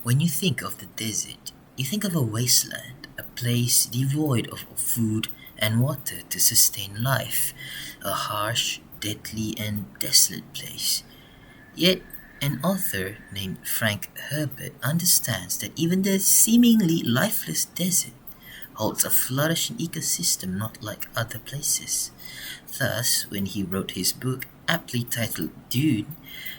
When you think of the desert, you think of a wasteland, a place devoid of food and water to sustain life, a harsh, deadly, and desolate place. Yet, an author named Frank Herbert understands that even the seemingly lifeless desert holds a flourishing ecosystem not like other places. Thus, when he wrote his book, aptly titled Dune,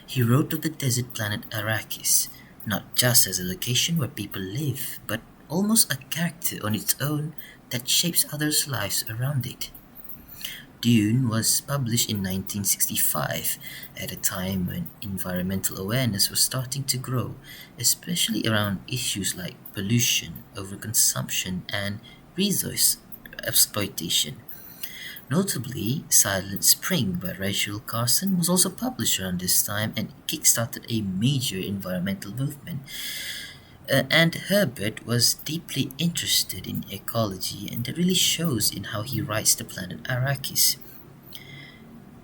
he wrote of the desert planet Arrakis, not just as a location where people live, but almost a character on its own that shapes others' lives around it. Dune was published in 1965, at a time when environmental awareness was starting to grow, especially around issues like pollution, overconsumption, and resource exploitation. Notably, Silent Spring by Rachel Carson was also published around this time and kickstarted a major environmental movement. And Herbert was deeply interested in ecology, and that really shows in how he writes the planet Arrakis.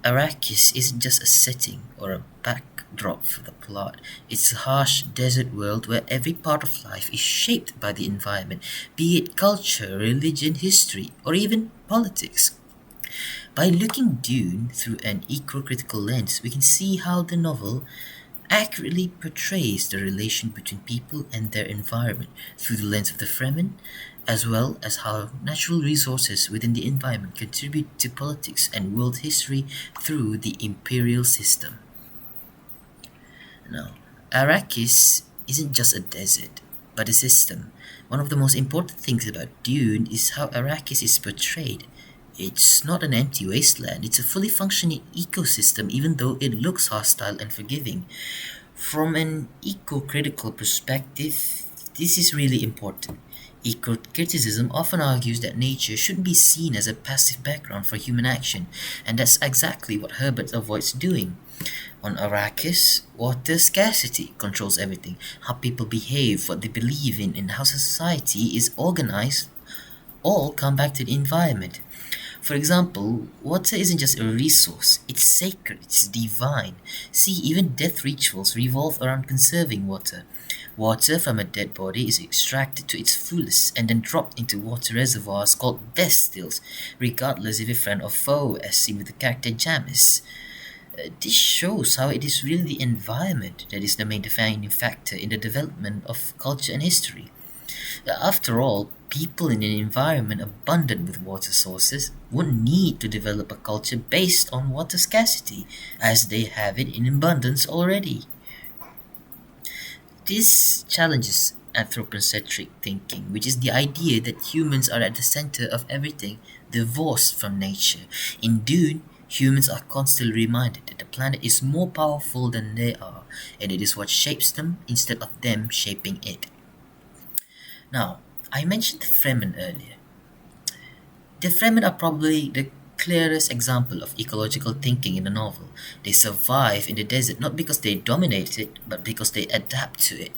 Arrakis isn't just a setting or a backdrop for the plot. It's a harsh desert world where every part of life is shaped by the environment, be it culture, religion, history, or even politics. By looking Dune through an eco-critical lens, we can see how the novel accurately portrays the relation between people and their environment through the lens of the Fremen, as well as how natural resources within the environment contribute to politics and world history through the imperial system. Now, Arrakis isn't just a desert, but a system. One of the most important things about Dune is how Arrakis is portrayed. It's not an empty wasteland, it's a fully functioning ecosystem, even though it looks hostile and forgiving. From an eco critical perspective, this is really important. Eco criticism often argues that nature shouldn't be seen as a passive background for human action, and that's exactly what Herbert avoids doing. On Arrakis, water scarcity controls everything: how people behave, what they believe in, and how society is organized all come back to the environment. For example, water isn't just a resource, it's sacred, it's divine. See, even death rituals revolve around conserving water. Water from a dead body is extracted to its fullest and then dropped into water reservoirs called death stills, regardless if a friend or foe, as seen with the character Jamis. This shows how it is really the environment that is the main defining factor in the development of culture and history. After all, people in an environment abundant with water sources wouldn't need to develop a culture based on water scarcity, as they have it in abundance already. This challenges anthropocentric thinking, which is the idea that humans are at the center of everything, divorced from nature. In Dune, humans are constantly reminded that the planet is more powerful than they are, and it is what shapes them instead of them shaping it. Now, I mentioned the Fremen earlier. The Fremen are probably the clearest example of ecological thinking in the novel. They survive in the desert not because they dominate it, but because they adapt to it.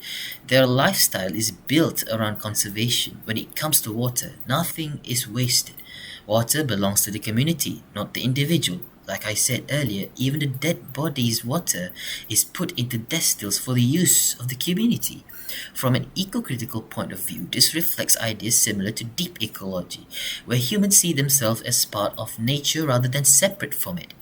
Their lifestyle is built around conservation. When it comes to water, nothing is wasted. Water belongs to the community, not the individual. Like I said earlier, even the dead body's water is put into distils for the use of the community. From an eco-critical point of view, this reflects ideas similar to deep ecology, where humans see themselves as part of nature rather than separate from it.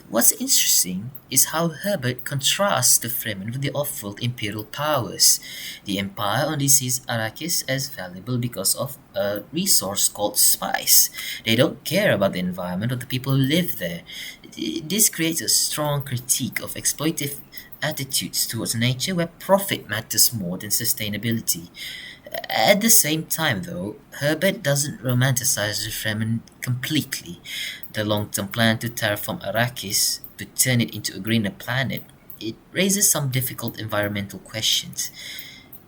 What's interesting is how Herbert contrasts the Fremen with the off-world imperial powers. The Empire only sees Arrakis as valuable because of a resource called spice. They don't care about the environment or the people who live there. This creates a strong critique of exploitive attitudes towards nature where profit matters more than sustainability. At the same time, though, Herbert doesn't romanticize the Fremen completely. The long-term plan to terraform Arrakis, to turn it into a greener planet, it raises some difficult environmental questions.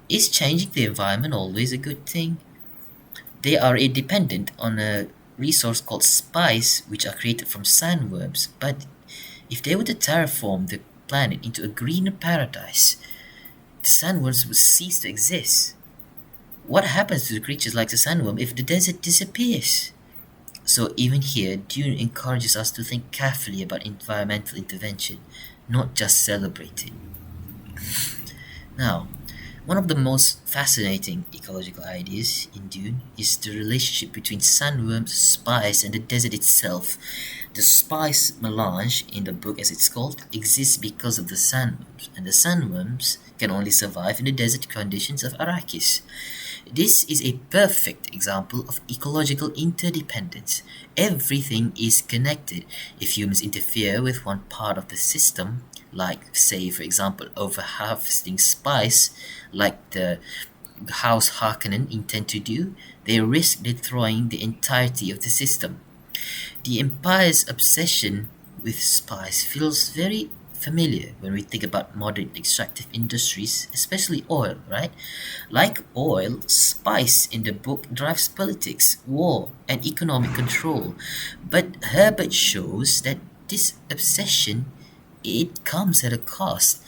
Is changing the environment always a good thing? They are dependent on a resource called spice, which are created from sandworms, but if they were to terraform the planet into a greener paradise, the sandworms would cease to exist. What happens to the creatures like the sandworm if the desert disappears? So even here, Dune encourages us to think carefully about environmental intervention, not just celebrate it. Now, One of the most fascinating ecological ideas in Dune is the relationship between sandworms, spice, and the desert itself. The spice melange, in the book as it's called, exists because of the sandworms, and the sandworms can only survive in the desert conditions of Arrakis. This is a perfect example of ecological interdependence. Everything is connected. If humans interfere with one part of the system, like, say, for example, over harvesting spice, like the House Harkonnen intend to do, they risk destroying the entirety of the system. The Empire's obsession with spice feels very familiar when we think about modern extractive industries, especially oil, right? Like oil, spice in the book drives politics, war, and economic control. But Herbert shows that this obsession, it comes at a cost.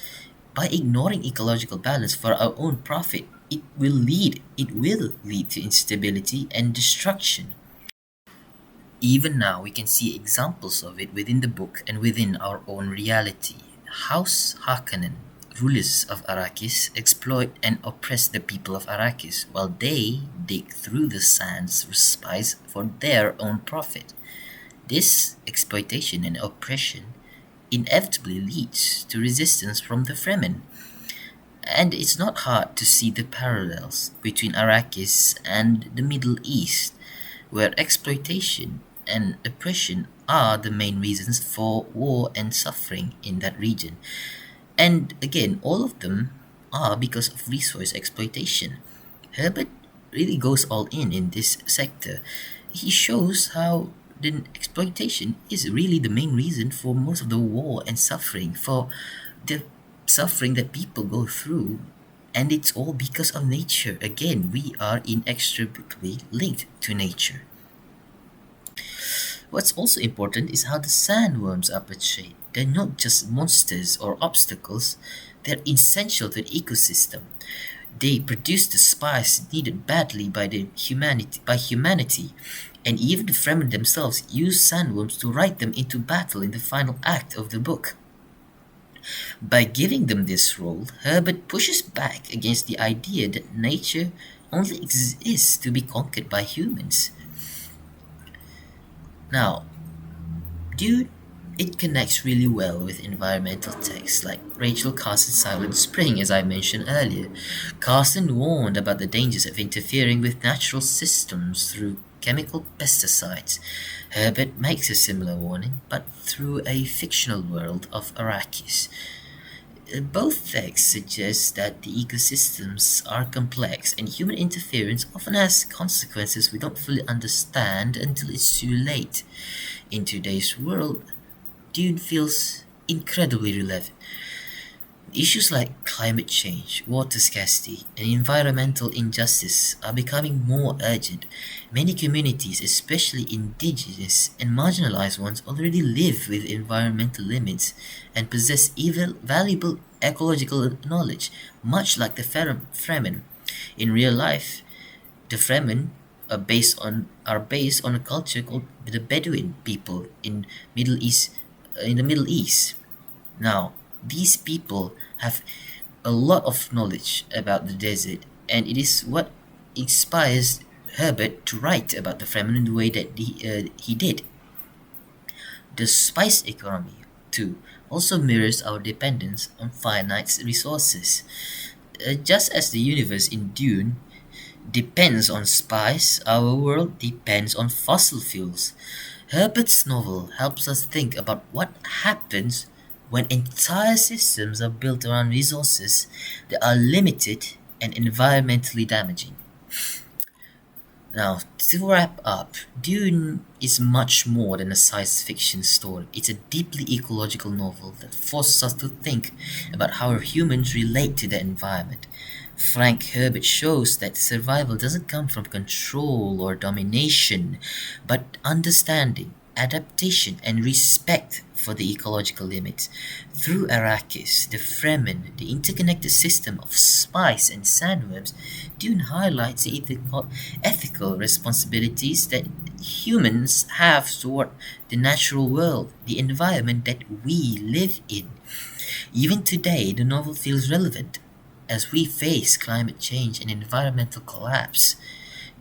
By ignoring ecological balance for our own profit, it will lead to instability and destruction. Even now, we can see examples of it within the book and within our own reality. House Harkonnen, rulers of Arrakis, exploit and oppress the people of Arrakis, while they dig through the sands for spice for their own profit. This exploitation and oppression inevitably leads to resistance from the Fremen, and it's not hard to see the parallels between Arrakis and the Middle East, where exploitation and oppression are the main reasons for war and suffering in that region. And again, all of them are because of resource exploitation. Herbert really goes all in this sector. He shows how the exploitation is really the main reason for most of the war and suffering, for the suffering that people go through. And it's all because of nature. Again, we are inextricably linked to nature. What's also important is how the sandworms are portrayed. They're not just monsters or obstacles, they're essential to the ecosystem. They produce the spice needed badly by humanity, and even the Fremen themselves use sandworms to ride them into battle in the final act of the book. By giving them this role, Herbert pushes back against the idea that nature only exists to be conquered by humans. Now, Dune, it connects really well with environmental texts like Rachel Carson's Silent Spring, as I mentioned earlier. Carson warned about the dangers of interfering with natural systems through chemical pesticides. Herbert makes a similar warning, but through a fictional world of Arrakis. Both texts suggest that the ecosystems are complex and human interference often has consequences we don't fully understand until it's too late. In today's world, Dune feels incredibly relevant. Issues like climate change, water scarcity, and environmental injustice are becoming more urgent. Many communities, especially indigenous and marginalized ones, already live with environmental limits and possess even valuable ecological knowledge, much like the Fremen. In real life, the Fremen are based on a culture called the Bedouin people in the Middle East. Now, these people have a lot of knowledge about the desert, and it is what inspires Herbert to write about the Fremen in the way that he did. The spice economy, too, also mirrors our dependence on finite resources. Just as the universe in Dune depends on spice, our world depends on fossil fuels. Herbert's novel helps us think about what happens when entire systems are built around resources that are limited and environmentally damaging. Now, to wrap up, Dune is much more than a science fiction story. It's a deeply ecological novel that forces us to think about how humans relate to the environment. Frank Herbert shows that survival doesn't come from control or domination, but understanding, adaptation, and respect for the ecological limits. Through Arrakis, the Fremen, the interconnected system of spice and sandworms, Dune highlights the ethical responsibilities that humans have toward the natural world, the environment that we live in. Even today, the novel feels relevant. As we face climate change and environmental collapse,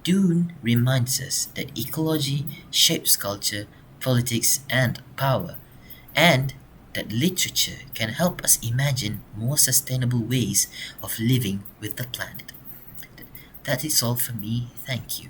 Dune reminds us that ecology shapes culture, politics, and power, and that literature can help us imagine more sustainable ways of living with the planet. That is all from me. Thank you.